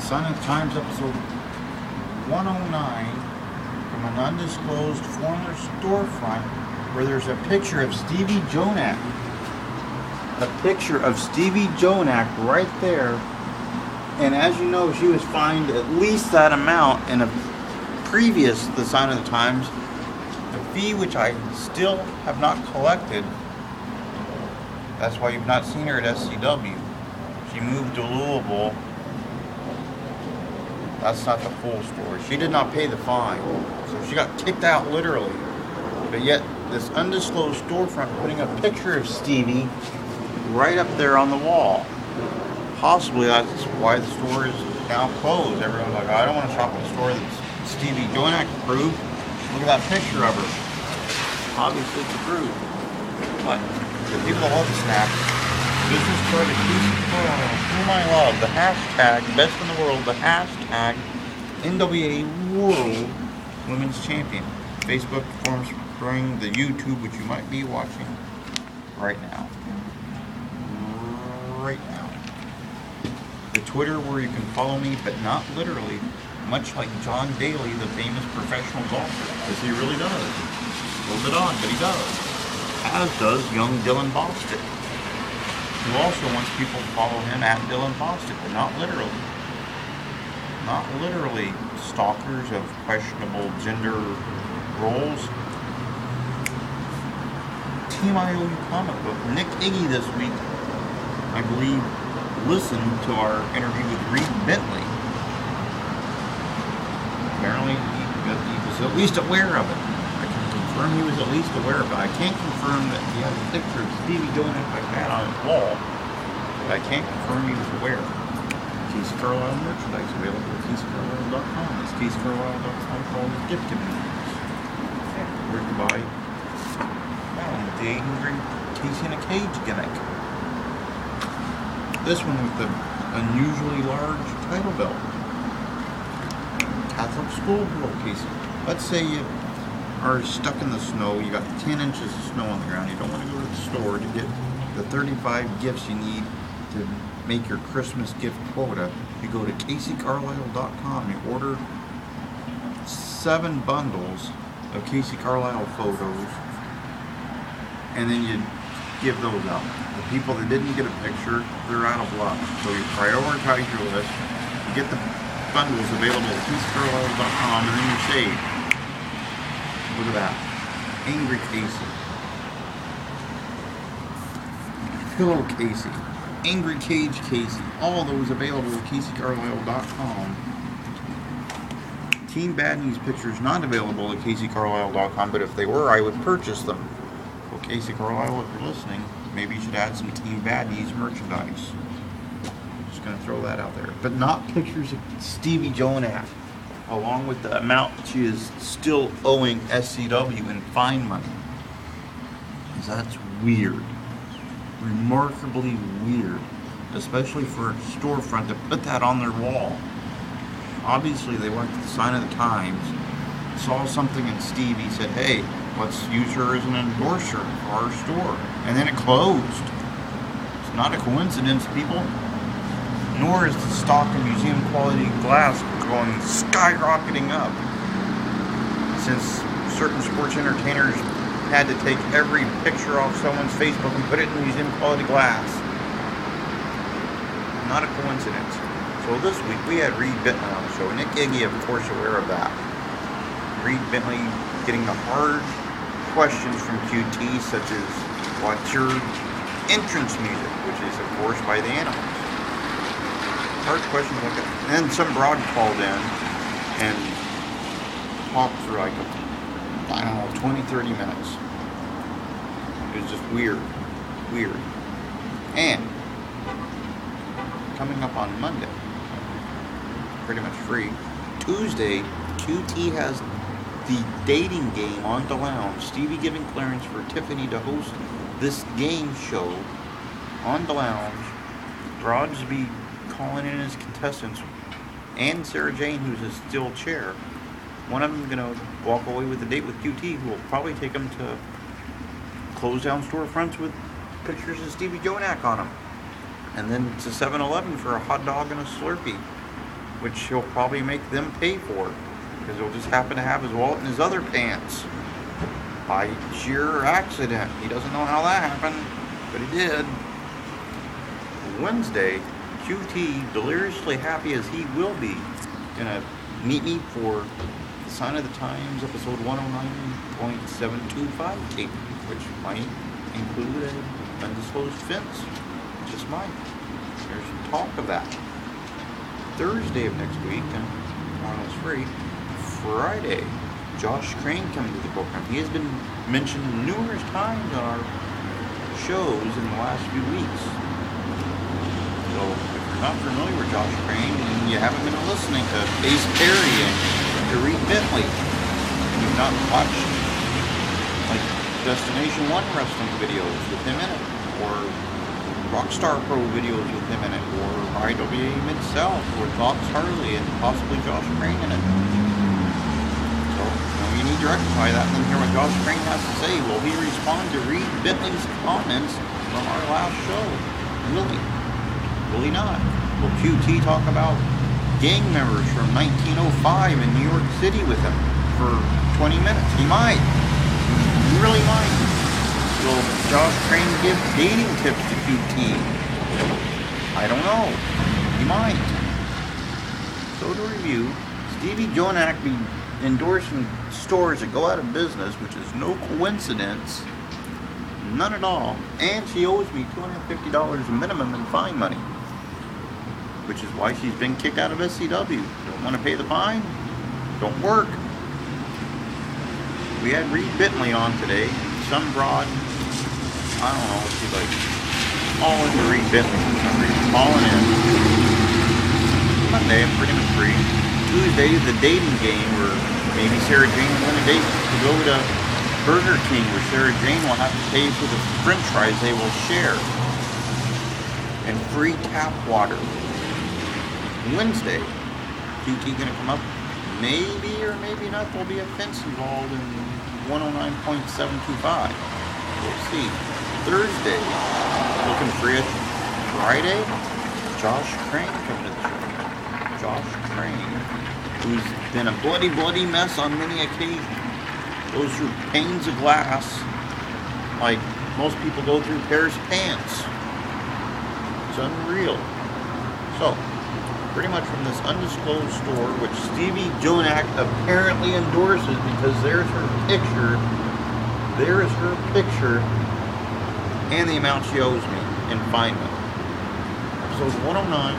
Sign of the Times, episode 109, from an undisclosed former storefront where there's a picture of Stevie Jonak. A picture of Stevie Jonak right there. And as you know, she was fined at least that amount in a previous The Sign of the Times. A fee which I still have not collected. That's why you've not seen her at SCW. She moved to Louisville. That's not the full story. She did not pay the fine. So she got kicked out literally. But yet, this undisclosed storefront putting a picture of Stevie right up there on the wall. Possibly that's why the store is now closed. Everyone's like, I don't want to shop at a store that's Stevie Jonak approved. Look at that picture of her. Obviously it's approved. But the people that love the snap, business card at whom I love, the hashtag best in the world, the hashtag NWA World Women's Champion. Facebook forums during the YouTube, which you might be watching right now. Right now. The Twitter where you can follow me, but not literally, much like John Daly, the famous professional golfer, because he really does. A little bit odd, but he does. As does young Dylan Bostic, who also wants people to follow him at Dylan Bostic, but not literally. Not literally stalkers of questionable gender roles. Team IOU comic book. Nick Iggy this week, I believe, listened to our interview with Reed Bentley. Apparently he was at least aware of it. I can confirm he was at least aware of it. I can't confirm that he has a picture of Stevie Jonak like that on his wall, but I can't confirm he was aware. Casey Carlisle merchandise available at CaseyCarlisle.com. That's CaseyCarlisle.com for all his gift giving. Where to buy with the angry Casey in a Cage gimmick. This one with the unusually large title belt. Catholic schoolgirl Casey. Let's say you are stuck in the snow, you got 10 inches of snow on the ground, you don't want to go to the store to get the 35 gifts you need to make your Christmas gift quota. You go to CaseyCarlisle.com, you order 7 bundles of Casey Carlisle photos, and then you give those out. The people that didn't get a picture, they're out of luck. So you prioritize your list, you get the bundles available at CaseyCarlisle.com, and then you save. Look at that. Angry Casey. Pillow Casey. Angry Cage Casey. All those available at CaseyCarlisle.com. Team Bad News pictures not available at CaseyCarlisle.com, but if they were, I would purchase them. So Casey Carlisle, if you're listening, maybe you should add some Team Bad News merchandise. Just going to throw that out there. But not pictures of Stevie Jonak, along with the amount she is still owing SCW in fine money. Because that's weird. Remarkably weird. Especially for a storefront to put that on their wall. Obviously, they went to the Sign of the Times, saw something in Stevie, said, hey, let's use her as an endorser for our store. And then it closed. It's not a coincidence, people. Nor is the stock in museum quality glass going skyrocketing up. Since certain sports entertainers had to take every picture off someone's Facebook and put it in museum quality glass. Not a coincidence. So this week we had Reed Bentley on the show. Nick Iggy, of course, aware of that. Reed Bentley getting the hard questions from QT, such as, what's your entrance music? Which is, of course, by the Animals. Hard questions like that. And then some broad called in and talked for like, I don't know, 20, 30 minutes. It was just weird. Weird. And coming up on Monday, pretty much free. Tuesday, QT has the dating game on the lounge. Stevie giving clearance for Tiffany to host this game show on the lounge. Rod's be calling in as contestants, and Sarah Jane, who's a steel chair. One of them going to walk away with a date with QT, who will probably take them to close down storefronts with pictures of Stevie Jonak on them. And then to 7-Eleven for a hot dog and a Slurpee. which he'll probably make them pay for, because he'll just happen to have his wallet in his other pants by sheer accident. He doesn't know how that happened, but he did. Wednesday, QT, deliriously happy as he will be, gonna meet me for the Sign of the Times episode 109.725 tape, which might include an undisclosed fence. Just might. There's some talk of that. Thursday of next week, and almost free. Friday, Josh Crane coming to the program. He has been mentioned numerous times on our shows in the last few weeks. So if you're not familiar with Josh Crane and you haven't been listening to Ace Perry and to Reed Bentley, and you've not watched like Destination 1 wrestling videos with him in it, or Rockstar Pro videos with him in it, or IWA Mid-South, or Fox Harley and possibly Josh Crane in it. So, you need to rectify that and then hear what Josh Crane has to say. Will he respond to Reed Bentley's comments from our last show? Really? Will he not? Will QT talk about gang members from 1905 in New York City with him for 20 minutes? He might. He really might. Will Josh Crane give dating tips to QT? I don't know. He might. So to review, Stevie Jonak be endorsing stores that go out of business, which is no coincidence. None at all. And she owes me $250 minimum in fine money, which is why she's been kicked out of SCW. Don't want to pay the fine? Don't work. We had Reed Bentley on today. Some broad, I don't know, she's like all into Reed Bentley for some reason, falling in. Monday, I'm pretty much free. Tuesday, the dating game where maybe Sarah Jane will win a date to go to Burger King, where Sarah Jane will have to pay for the french fries they will share. And free tap water. Wednesday, QT gonna come up. Maybe or maybe not, there'll be a fence involved in 109.725. We'll see. Thursday, looking for it. Friday, Josh Crane coming to the show. Josh Crane, who's been a bloody, bloody mess on many occasions. Goes through panes of glass like most people go through pairs of pants. It's unreal. So, pretty much from this undisclosed store, which Stevie Jonak apparently endorses because there's her picture. There is her picture and the amount she owes me in fine money. Episode 109.